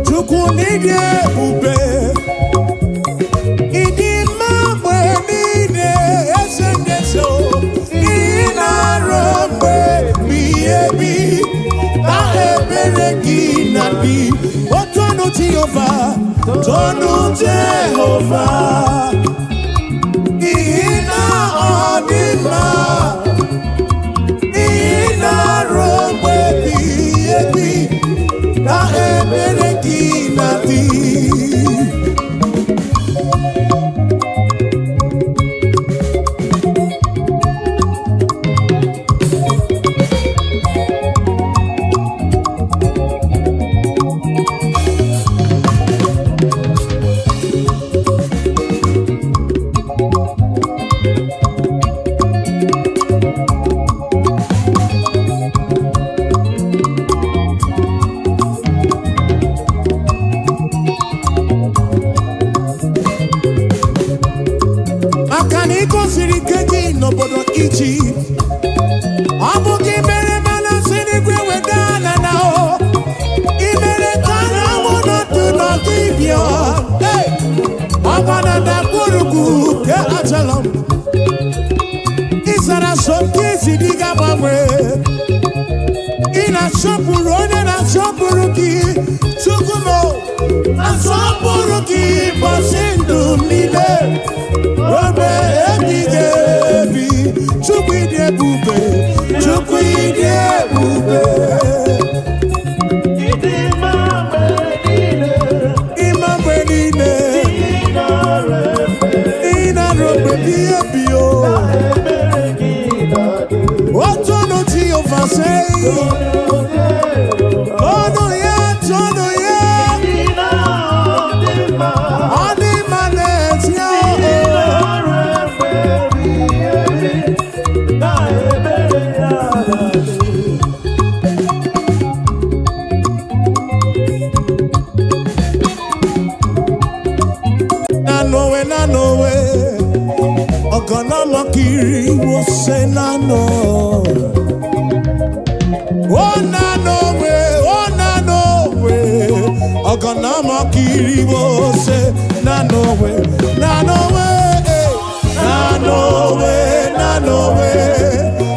Chukunide ube Idi mabwe nide esendeso Inarombe biebi Ta ebere ginadi Otonu Jehovah Tonu Jehovah Ina odima Inarombe biebi Ta ebere ginadi N'obodo Egypt ọ bụ gị mere mana siri gwe wedana na o imere ka na mụ n'otu n'ọdịbịa ọgbana na gburugburu ke achọrọ m ịsara sọmpi ezi dị ga-agbanwe ị na-asọpụrụ onye na-asọpụrụ gị Chukwu m na-asọpụrụ gị ụbọchị ndụ niile obe ebighị ebi Chukwu ịdị ebube Chukwu ịdị ebube ịdị mma mgbe niile ị nara obe bi ebi o otonu Jehovah say ọnụ ya tọnụ ya ọ dị mma n'ezi Nanowe, Ogana makiri wo se nano. Oh nanowe, Ogana makiri wo se nanowe, nanowe,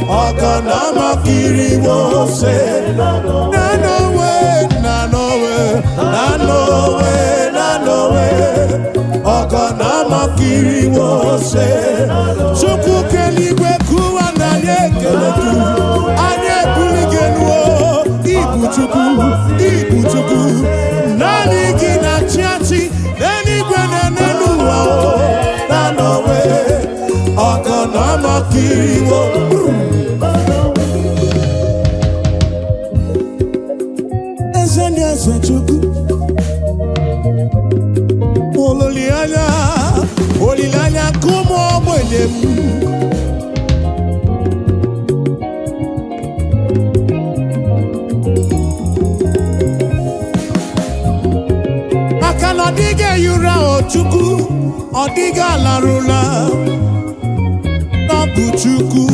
Ogana makiri wo se nanowe, Ogana makiri wo se Chukwu keligwe kuwa na nyekeletu anye buligenuo Ibu Chukwu nani gina chiachi enigwe nenenuwa nanowe Ogana makiri wo Eze Chukwu Olilanya kumo mwenye Aka n'odige yura Chukwu odiga larula N'ọbụ Chukwu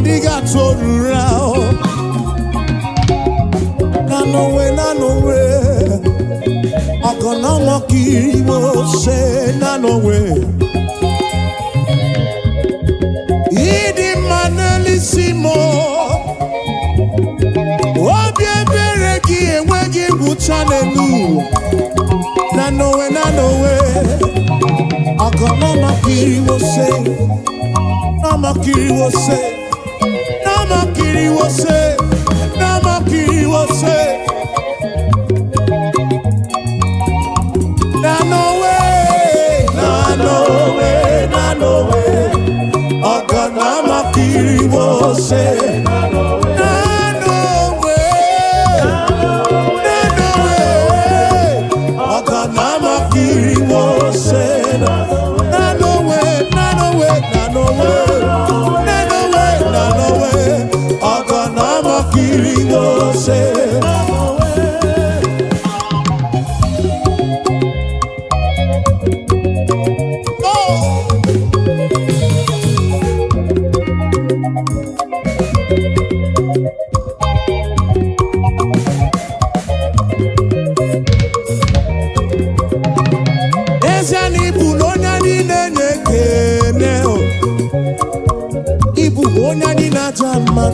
Diga torura nanowe Ogana makiri wo se nanowe Idi manelisimo Obi ebere gị enweghị ngwụcha n'elu nanowe Ogana makiri wo se Namakiri wo se Namakiri wo se Nanowe Ogana makiri wo se Nanowe Ogana makiri wo se Nanowe Ogana makiri wo se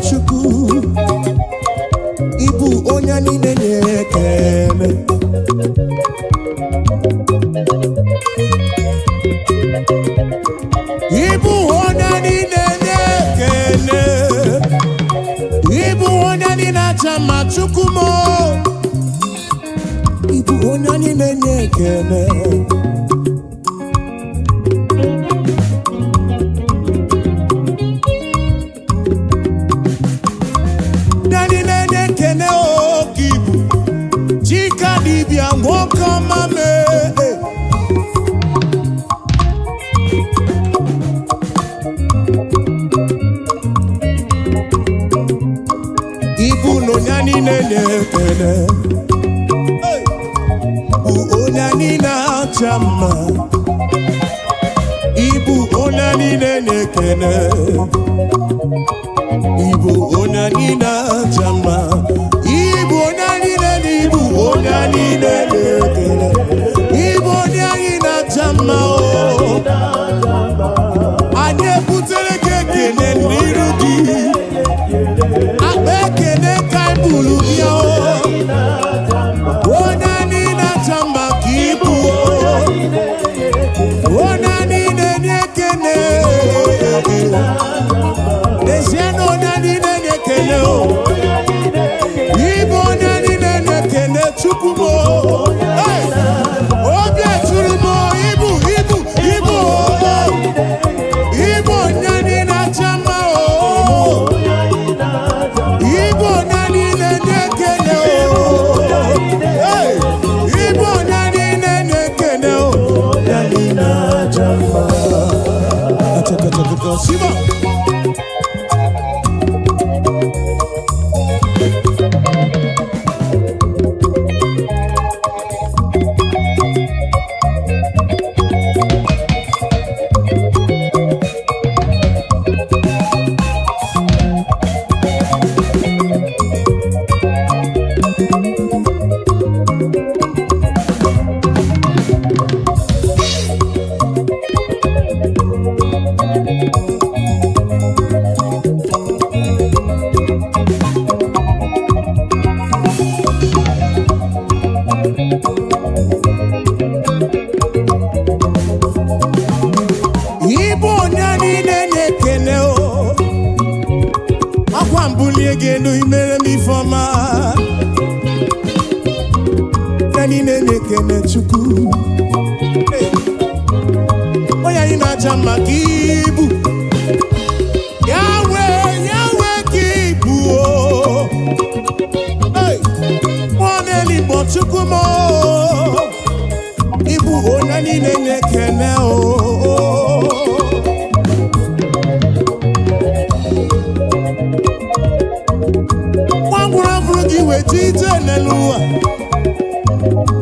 Chukwu Ibu onye niile na-ekele Ibu onye niile na-ekele Ibu onye niile na-acha mma Chukwu mo Ibu onye niile na-ekele Lokogoma me Ibu no nyani nenekene Ibu onani na chama Ibu onani nenekene Ibu onani na chama Ibu onani nene Ibu onani nene Ibu onani na chama o Anye putere kekene nirudi Abekene kai bulu bia o Onani na chama kibu o Onani nene kene Desiano onani nene kene o Ibu onani nene kene chukumo Obi eturumo Ibu Ibu onani na chama o Ibu onani nene kene o Ibu onani nene kene o Onani na chama Ataka Siba Genu imere mi foma Nani nene kene Chukwu Oya ina chama kibu Yahweh kibu Mwane libo Chukwu mo Ibu onani nene kene we tite nelua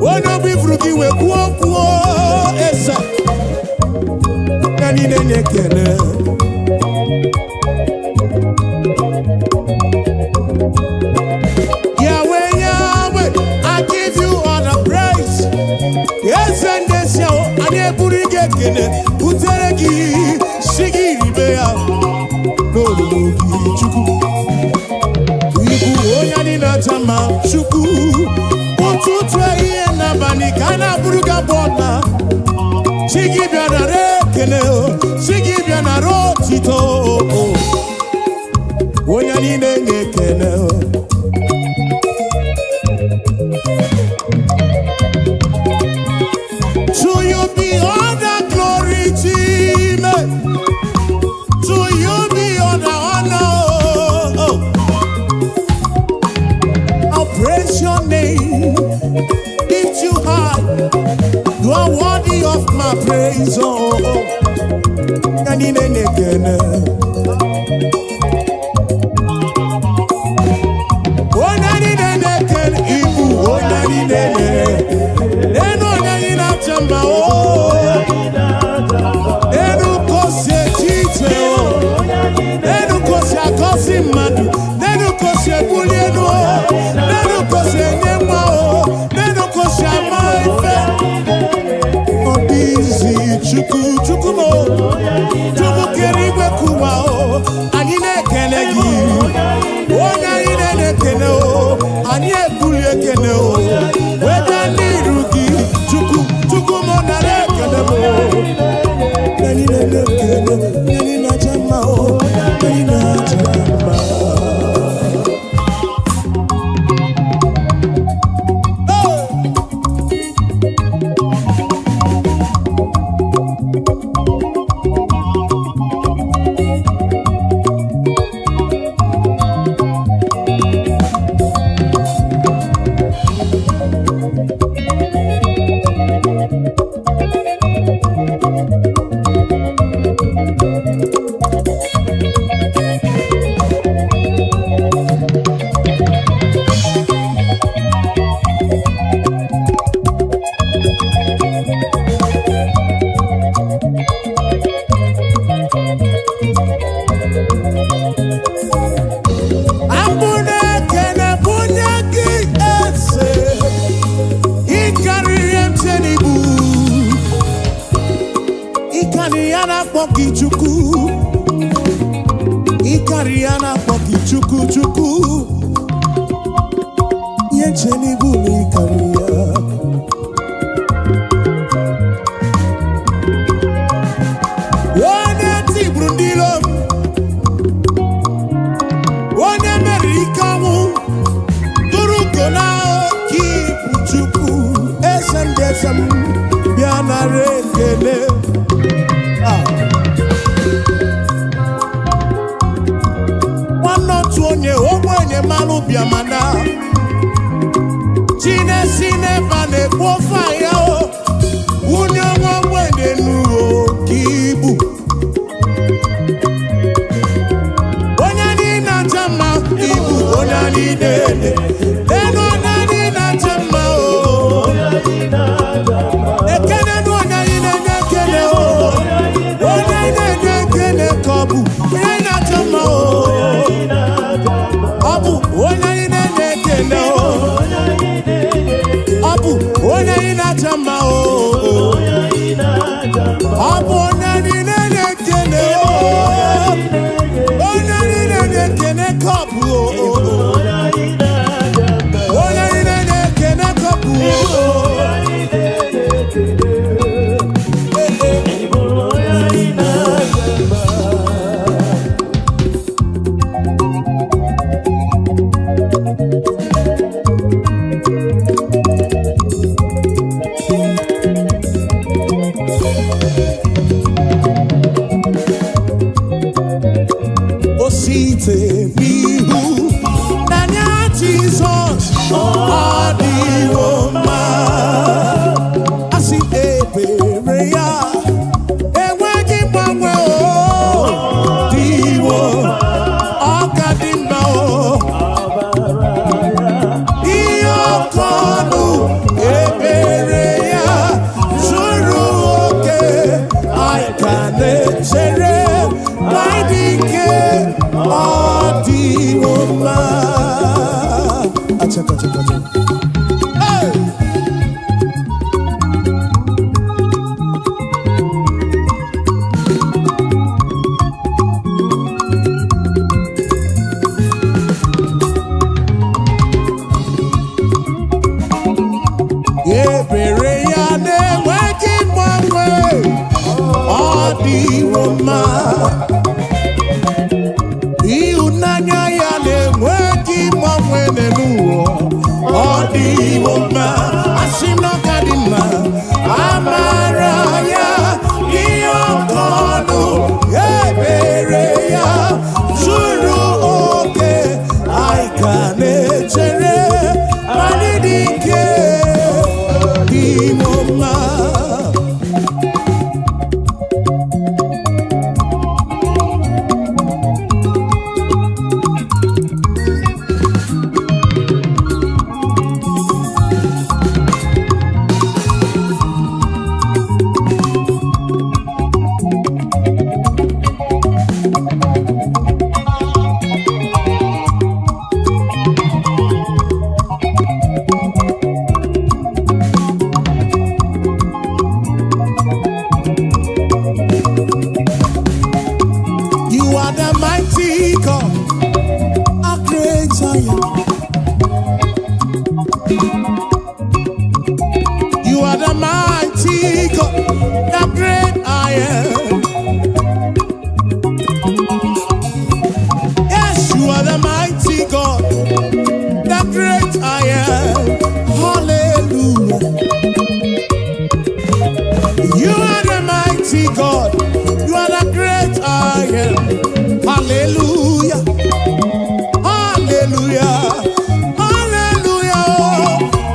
Wono bifruki we kuo esa Nani nene kene Yahweh, I give you all the praise Yes and yes yao Ane burige kene Uteregi Shigiri bea Nolugi chuku Onani na chama Chukwu Ututwe iye na bani kana buruga bona Shigi biana rekene Shigi biana rotito Onani nenge kene To you be all the glory team To you be all the honor Praise your name, lift you high. You are worthy of my praise. Nani nene kene, oh nani nene kene, Ibu oh nani nene, eno nani na chamba oh, eno kose tite oh, eno kose akosi madu, eno kose bulieno oh. Chukwu mo Chukwu keri we kuwa o Ani na ekele gi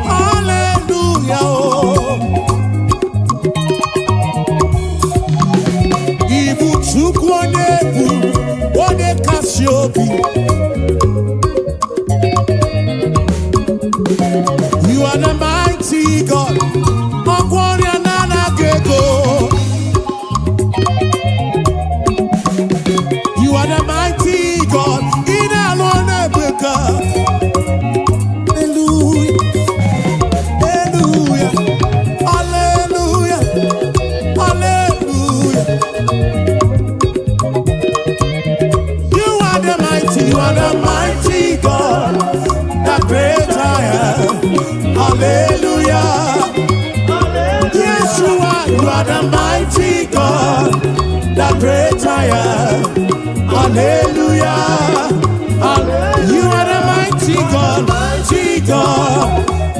Hallelujah. are the mighty God, the great I am. Hallelujah. You are the mighty God,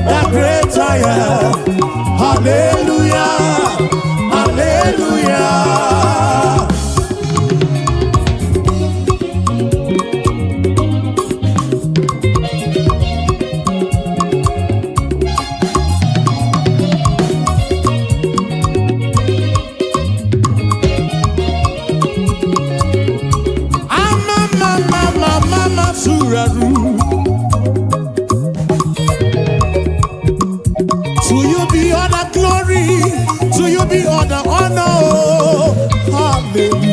the great I am. Hallelujah. Hallelujah. To you be all the glory, to you be all the honor. Hallelujah.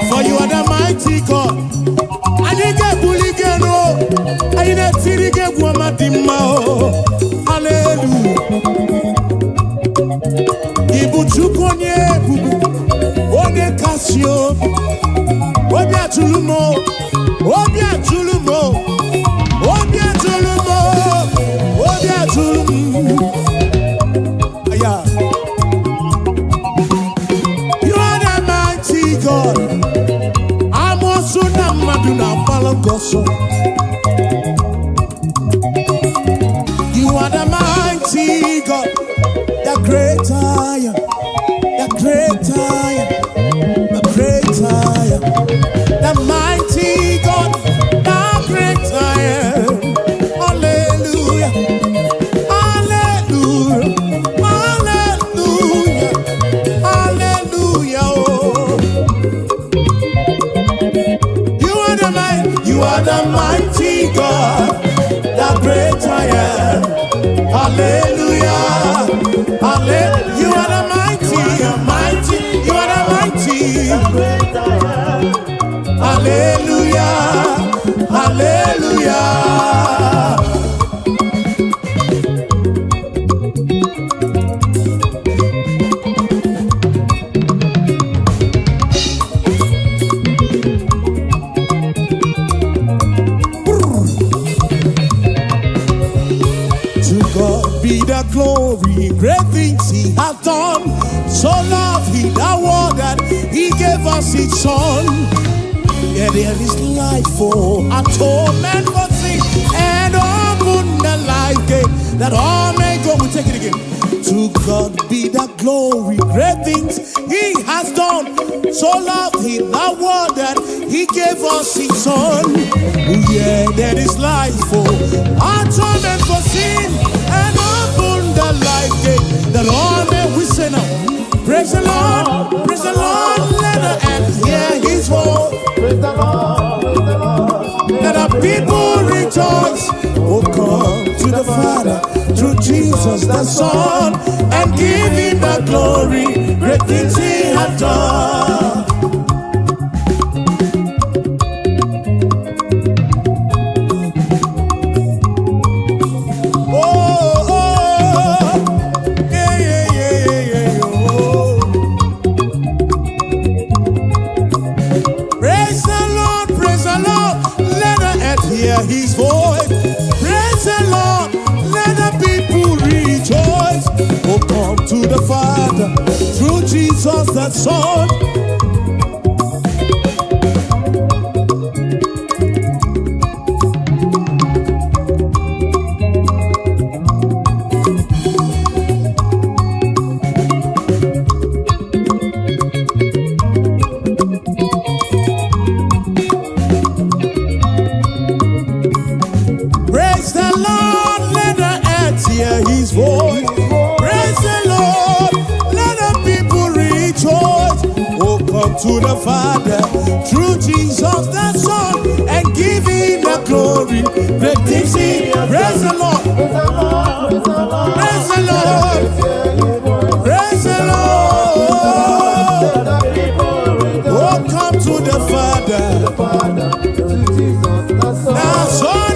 For you are the mighty God. I need a bully girl. I need a city girl. Hallelujah. Ibuchukonye bubu One kasio Obia tulumo Obia tulumo Obia tulumo Obia tulumo Aya. You are the mighty God. Amosu na maduna palogoso. You are the mighty God, the great I am, the great I am, the great I am, the mighty God, the great I am. Hallelujah, hallelujah, hallelujah, hallelujah. Oh. You are the mighty God, the great I am. Hallelujah. Hallelujah. You are the mighty, mighty. You are the mighty. Hallelujah. Hallelujah. Be the glory, great things he has done. So loved he the world that he gave us his son. Yeah, there is life for atonement for sin, and open the life gate that all may go. We take it again. To God be the glory, great things he has done. So loved he the world that he gave us his son. Yeah, there is life for atonement for sin, and open the life gate that all may we say now. Praise the Lord, let the earth hear his voice. Praise the Lord, let the people rejoice. Oh, come to the Father through Jesus the Son, and give him the glory, great things he has done. His voice, praise the Lord, let the people rejoice. Oh, come to the Father through Jesus the Son. Hear his voice. Praise the Lord, let the people rejoice. Oh, come to the Father through Jesus the Son, and give him the glory. Great things he. Praise the Lord, praise the Lord, praise the Lord. Oh, come to the Father. Now, Son,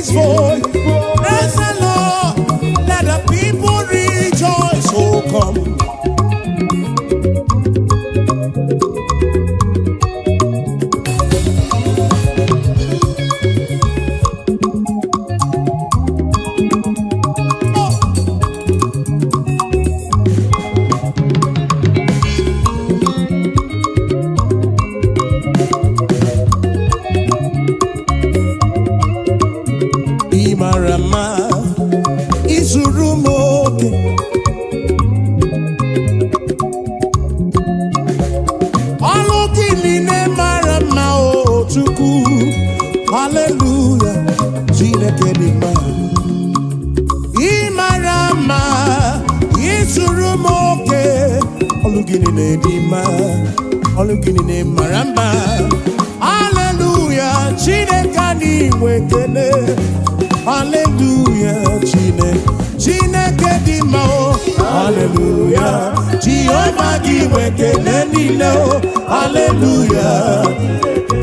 his voice. Praise the Lord. Let the people rejoice. Oh, come. Hallelujah, Chineke dị mma. Ị mara mma, ị zuru m oke. Ọlụ gị niile dị mma, ọlụ gị niile mara mma. Hallelujah, Chineke anyị nwe ekele. Hallelujah, Chineke dị mma. Hallelujah, Jehova gị nwe ekele niile. Hallelujah.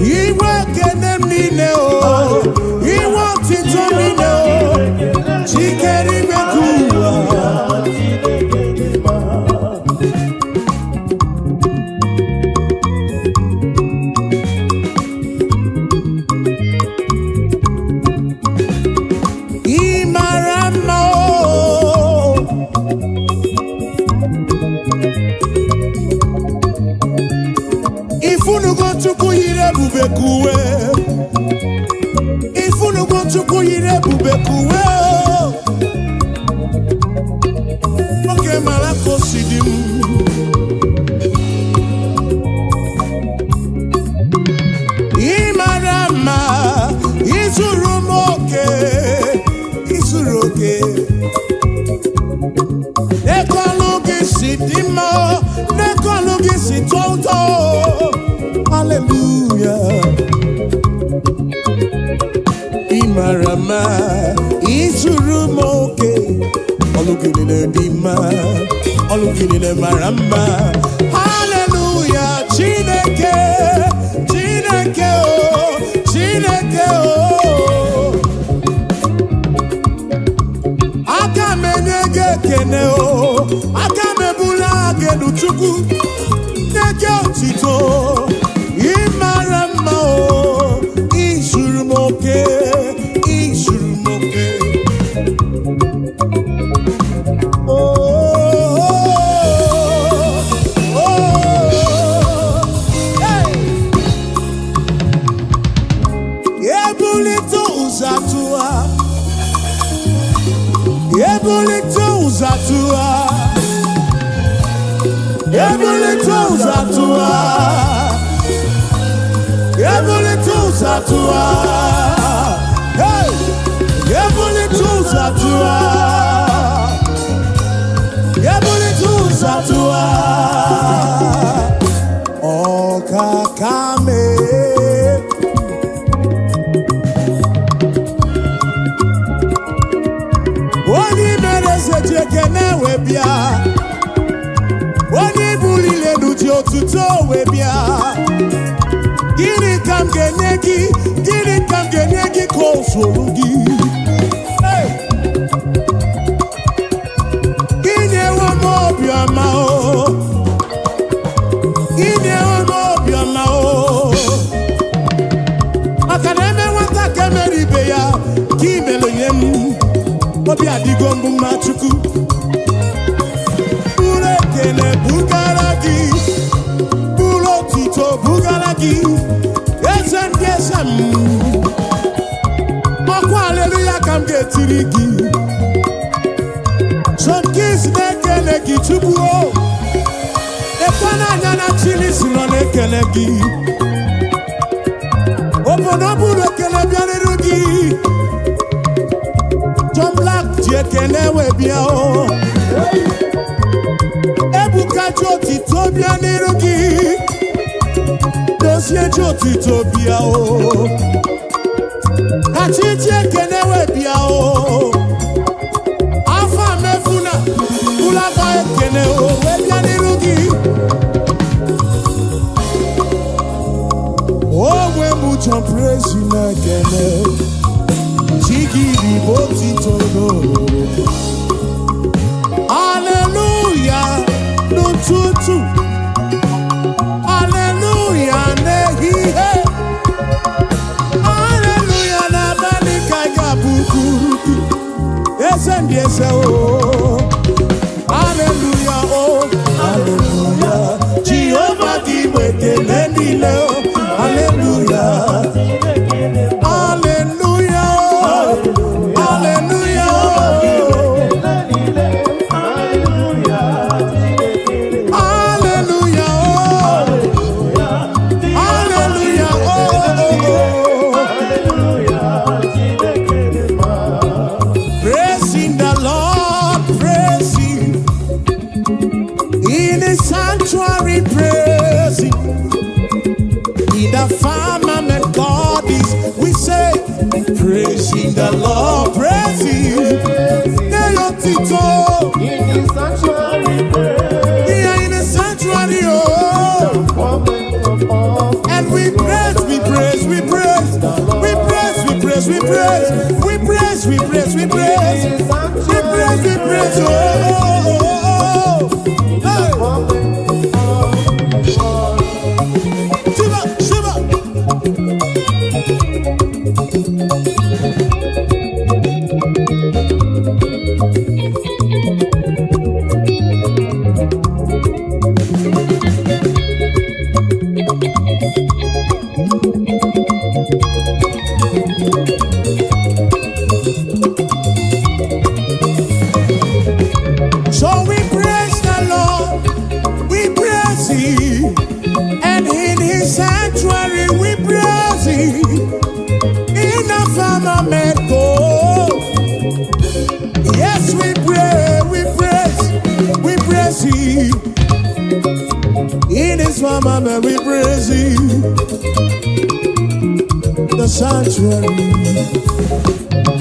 Iwe kene mine o, iwe otito mine o, chikeri mekuwa. Imarama o, ifunu go tuku yire bubekuwe. Ifunu go tuku yire bubekuwe. Oke malako sidim. Imarama izuru moke, izuru oke. Nekologi sidimo, nekologi sitonto. Hallelujah. Imarama izuru moke. Olukinile dima, olukinile maramba. Hallelujah. Chineke, Chineke oh, Chineke oh. Aka menege kene oh, aka mebula genu chuku. Nege otito. Imarama oh, izuru moke, izuru moke. Ebulito uzatua, ebulito uzatua, ebulito uzatua, hey, ebulito uzatua, ebulito uzatua, okakame. Jekene webia, oni bulile nuji otuto webia. Gini kam genegi kosolugi. Hey, gini wa mobia mao, gini wa mobia mao. Akaneme wanta kemeri beya, kimelo yemu. Obi adigombu machuku. Ure kele bugaragi, bulo tito bugaragi. Esem, okwa hallelujah kam getirigi. Some kids nekele gi chubuo. Ekwana nyana chili silo nekele gi. Oponobu nekele bianerugi. John Black jekene webia o. Ebuka joti tobia nirugi. Dosie joti tobia o. Kachi jekene webia o. Afa mefuna ulaba ekene o webia nirugi. Oh we much praise you na kene. Chigi Hallelujah, nehihe. Hallelujah, nabalika gabuku. Esendi ese oh. Hallelujah, oh. Hallelujah. Jehovah di wetele nile oh. Hallelujah. Hallelujah, oh. Hallelujah, oh. Praising the Lord, praising in His sanctuary, praising in the firmament. God is, we say, praising the Lord, praising In His sanctuary, yeah, in the sanctuary, oh. And we praise, we praise, we praise, we praise, we praise, we praise, we praise, we praise, we praise, we praise, we praise, oh. Shiva, Shiva. So we praise the Lord, we praise Him, and in His sanctuary we praise Him, in the firmament go. Yes, we pray, we praise Him, in His firmament we praise Him, the sanctuary.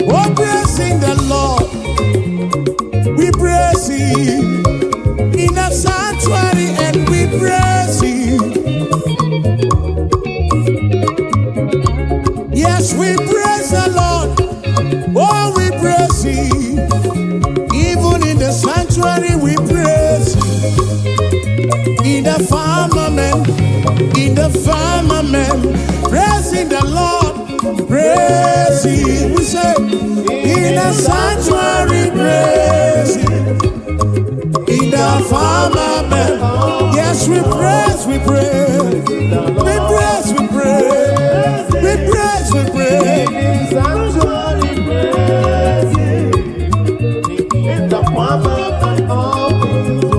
Oh, praising the Lord, we praise Him in the sanctuary, and we praise Him. Yes, we praise the Lord. Oh, we praise Him. Even in the sanctuary, we praise Him. In the firmament, praising the Lord, praise Him. We say, in the sanctuary, praise Him. In the firmament, yes, we praise, we praise, we praise, we praise, we praise, we praise. In His sanctuary, praise Him. In the firmament of His word.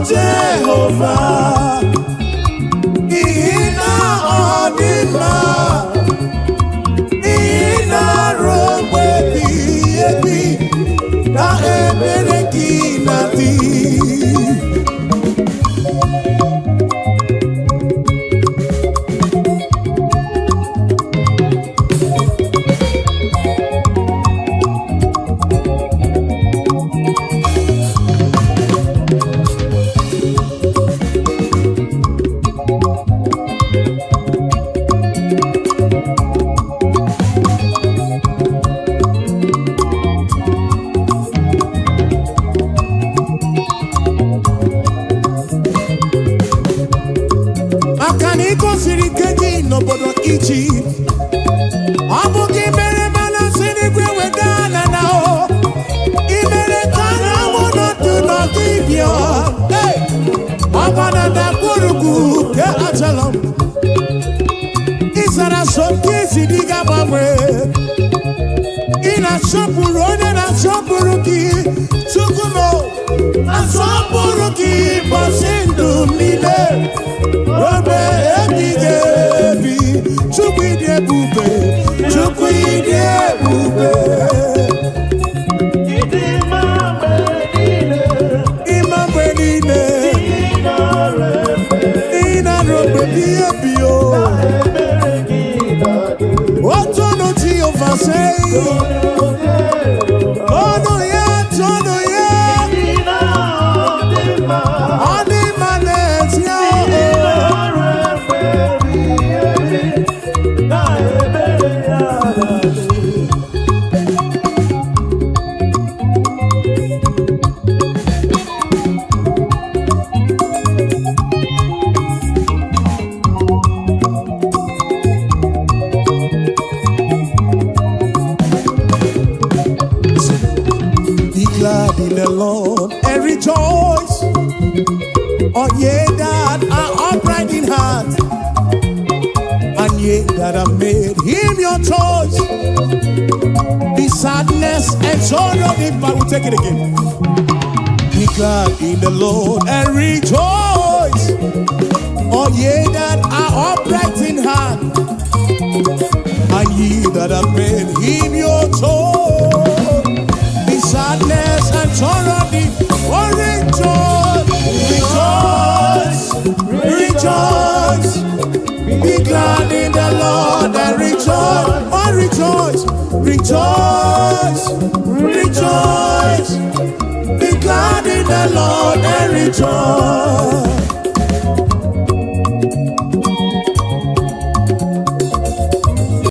Jehovah, Ina Odima, Ina Romwe Biebi, Na Ebereki Nabi. Chukumo, Asomburuki, Basindu Nile, Robe Ebigebi, Chukwide Bube, Chukwide Bube. Imambenine, Ina Robe Biabio, Otono Tiofa say, Tono ya, Animanes ya. Glad in the Lord and rejoice, oh ye that are upright in heart, and ye that have made him your choice. The sadness and sorrow, but we'll take it again. Be glad in the Lord and rejoice, oh ye that are upright in heart, and ye that have made him your choice. Sadness and sorrow, oh rejoice, rejoice, be glad in the Lord and rejoice, oh rejoice, rejoice, rejoice, be glad in the Lord and rejoice.